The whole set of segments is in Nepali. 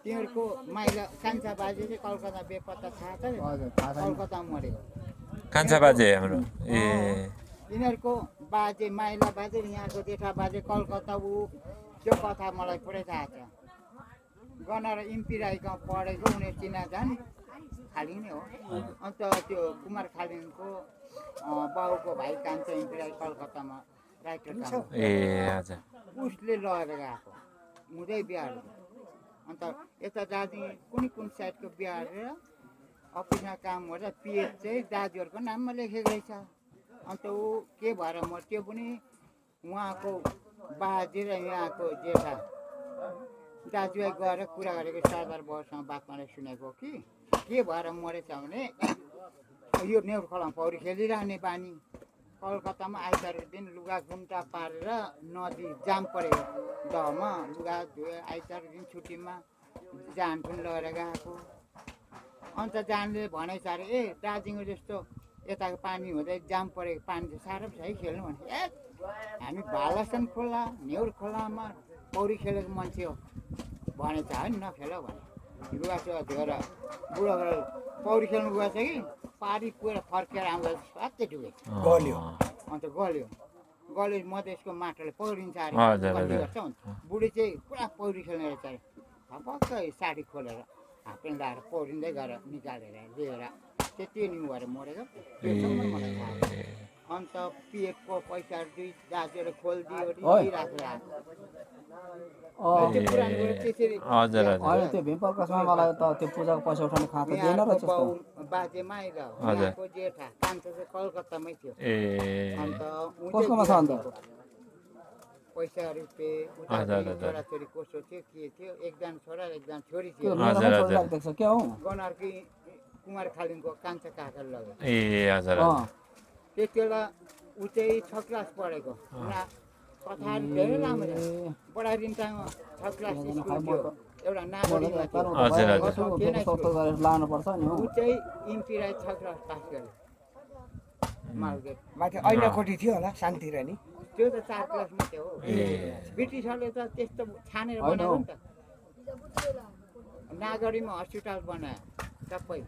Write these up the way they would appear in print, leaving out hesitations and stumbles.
तिनीहरूको माइला कान्छा बाजे चाहिँ कलकत्ता बेपत्ता थाहा छ नि? हजुर थाहा छैन कलकत्ता मरेको कान्छा बाजे हाम्रो ए यिनीहरूको बाजे माइला बाजे यहाँको जेठा बाजे कलकत्ता ऊ त्यो कथा मलाई पुरै थाहा छ गनर इम्पी राईको पढेको उनीहरू चिनाजान खाली नै हो अन्त त्यो कुमार खालिङको बाउको भाइ कान्छा इम्पी राई कलकत्तामा राइटर काम ए हजुर उसले लगेर गएको हुँदै बिहार अन्त यता दार्जिलिङ कुन साइडको बिहार अफिसमा काम गर्दा पिएच चाहिँ दाजुहरूको नाममा लेखेको रहेछ अन्त ऊ के भएर म त्यो पनि उहाँको बाजे र यहाँको जेठा दाजुभाइ गएर कुरा गरेको सरदार बाबुसँग बात मारेर सुनेको कि के भएर मरेछ भने यो नेउर खोलामा पौडी खेलिरहने बानी कलकत्तामा आइतबारको दिन लुगा गुम्टा पारेर नदी जाम परेको दहमा लुगा धोए आइतबारको दिन छुट्टीमा जान पनि लगेर गएको अन्त जानले भनेछ अरे ए दार्जिलिङ जस्तो यताको पानी हुँदै जाम परेको पानी चाहिँ साह्रो छ है खेल्नु भने ए हामी भालासन खोला नेउर खोलामा पौडी खेलेको मान्छे हो भनेछ है नखेल भने लुगासुगा धोएर बुढो पौडी खेल्नु गएछ कि पारी पुगेर फर्केर आउँदा स्वात्तै डुबे गल्यो अन्त गल्यो मधेसको माटोले पौडिन्छ अरे हजुर, कति हजुर। गर्छ बुढी चाहिँ पुरा पौडी खेल्ने रहेछ अरे भक्कै साडी खोलेर हाफप्यान्ट लगाएर पौडिँदै गएर निकालेर लिएर त्यति नि भएर मरेको त्योसम्म मलाई थाहा छ। अन्त पिएफको पैसाहरू दुई दाजुहरू खोलिदियो दिइराखेर त्यो पुरानो कुरो त्यसरी हजुर हजुर होइन त्यो भीमप्रकाशमा मलाई त त्यो पूजाको पैसा उठाउने खाता दिएन यहाँको रहेछ बाउ बाजे माइला हो हजुर। यहाँको जेठा कान्छा चाहिँ कलकत्तामै थियो ए अन्त ऊ कसकोमा छ चाहिँ अन्त? पैसा रुपियाँ हजुर, उता हजुर। छोराछोरी कसो थियो के थियो एकजना छोरा एकजना छोरी त्यो थियो मेरो हजुर, पनि हजुर। छोडिरहेको देख्छ क्या हौ गनारकी कुमार खालिङको कान्छा काकाले लग्यो ए हजुर अँ हजुर त्यति बेला ऊ चाहिँ 6 क्लास पढेको कथाहरू धेरै लामो छ बडा रिन्टामा 6 क्लास स्कुल थियो एउटा नागरीमा थियो हजुर, हजुर। फेरि सस्तो गरेर लानुपर्छ नि हौ ऊ चाहिँ इम्पी राई 6 क्लास पास गर्यो मालगेट माथि ऐनाकोटी थियो होला शान्ति रानी त्यो त 4 क्लास मात्रै हो ए ब्रिटिसहरूले त त्यस्तो छानेर होइन बनाएको हौ। नि त नागरीमा हस्पिटल बनायो सबै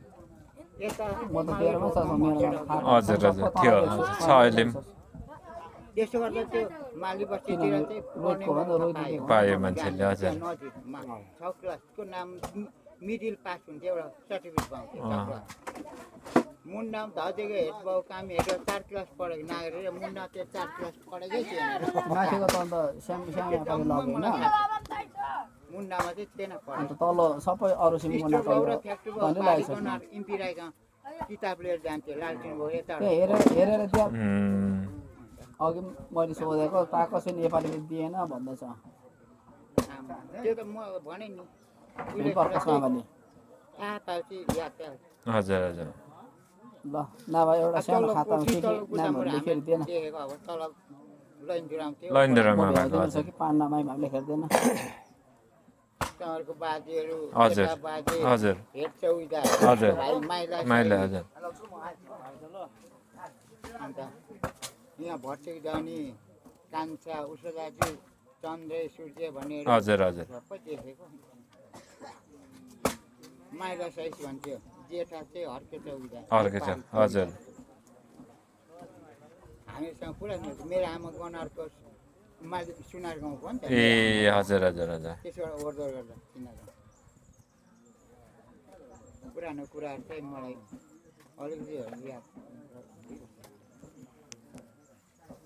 यता म त तेह्रमा छ मेरो हजुर हजुर थियो छ अहिले पनि त्यसो गर्दा त्यो माली बस्तीतिर चाहिँ पढ्ने रोडको भन्दा मौका रोड पायो। पायो मान्छेले, हजुर। त्यहाँ नजिकमा 6 क्लासको नाम मिडिल पास हुन्थ्यो एउटा सर्टिफिकेट पाउँथ्यो 6 क्लास मुन्ना धजेको हेड बाउ काम हेरेर 4 क्लास पढेको नागरी र मुन्ना त्यो 4 क्लास पढेकै थिएन माथिको त अन्त सानो सानो आकाले लग्यो होइन मुन्नामा चाहिँ थिएन अन्त पढेको तल सबै अरू सिमको स्टोर बाउ र नाकाले फ्याक्ट्री बाउ भन्ने बारी लागेको छ बनाएर इम्पी राईका किताब लिएर जान्थ्यो लालटिन बाउ यता त्यहाँ हेरेर त्यहाँ उम्, अघि मैले सोधेको ताकसी नेपाली दिएन भन्दैछ त्यो त म भने नि भीमप्रकाशमा भने थाहा पाएपछि याद पाएँ हजुर हजुर ल नभए एउटा सानो खातामा के के नामहरू लेखेर दिएन देखेको अब तल लैनजुराम थियो लैन्दरमा भएको भ्याइदिनु छ हजुर कि पान्नामै भए लेखेर दिएन तपाईँहरूको बाजेहरू हजुर, जेठा बाजे हजुर। हेड चौकीदार हजुर। भाइ माइला माइला हजुर अन्त यहाँ भट्टेक जाने कान्छा उसो दाजु चन्द्र सूर्य भन्ने हजुर हजुर सबै देखेको माइला साइज भन्थ्यो जेठा चाहिँ हर्के चौकीदार अर्कै छ हजुर हामीसँग पुरा मिल्थ्यो। मेरो आमा गनारको मालि सुनार गाउँको हो नि त ए हजुर हजुर हजुर त्यसबाट ओहोरदोहोर गर्दा चिनाएको पुरानो कुराहरू चाहिँ मलाई अलिकति याद